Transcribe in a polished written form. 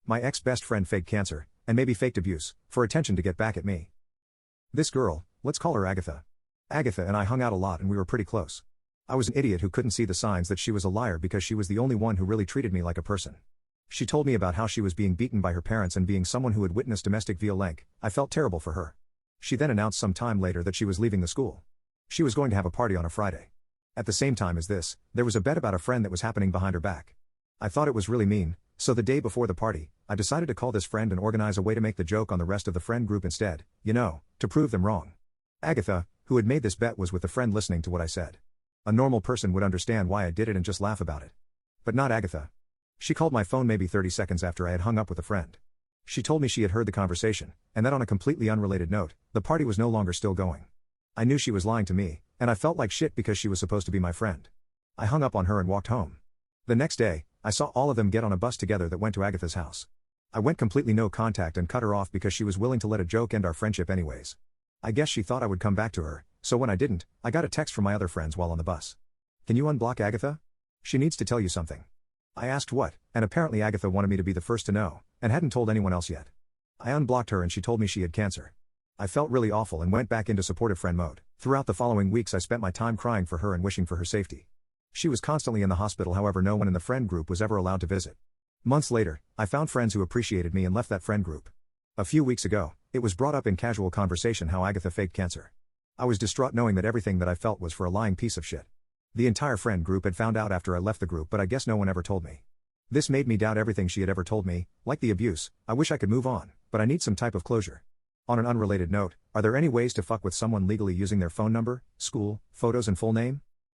My ex-best friend faked cancer, and maybe faked abuse, for attention to get back at me. This girl, let's call her Agatha. Agatha and I hung out a lot and we were pretty close. I was an idiot who couldn't see the signs that she was a liar because she was the only one who really treated me like a person. She told me about how she was being beaten by her parents and being someone who had witnessed domestic violence. I felt terrible for her. She then announced some time later that she was leaving the school. She was going to have a party on a Friday. At the same time as this, there was a bet about a friend that was happening behind her back. I thought it was really mean, so the day before the party, I decided to call this friend and organize a way to make the joke on the rest of the friend group instead, to prove them wrong. Agatha, who had made this bet, was with the friend listening to what I said. A normal person would understand why I did it and just laugh about it. But not Agatha. She called my phone maybe 30 seconds after I had hung up with a friend. She told me she had heard the conversation, and that on a completely unrelated note, the party was no longer still going. I knew she was lying to me, and I felt like shit because she was supposed to be my friend. I hung up on her and walked home. The next day, I saw all of them get on a bus together that went to Agatha's house. I went completely no contact and cut her off because she was willing to let a joke end our friendship anyways. I guess she thought I would come back to her, so when I didn't, I got a text from my other friends while on the bus. Can you unblock Agatha? She needs to tell you something. I asked what, and apparently Agatha wanted me to be the first to know, and hadn't told anyone else yet. I unblocked her and she told me she had cancer. I felt really awful and went back into supportive friend mode. Throughout the following weeks I spent my time crying for her and wishing for her safety. She was constantly in the hospital, however no one in the friend group was ever allowed to visit. Months later, I found friends who appreciated me and left that friend group. A few weeks ago, it was brought up in casual conversation how Agatha faked cancer. I was distraught knowing that everything that I felt was for a lying piece of shit. The entire friend group had found out after I left the group, but I guess no one ever told me. This made me doubt everything she had ever told me, like the abuse. I wish I could move on, but I need some type of closure. On an unrelated note, are there any ways to fuck with someone legally using their phone number, school, photos and full name?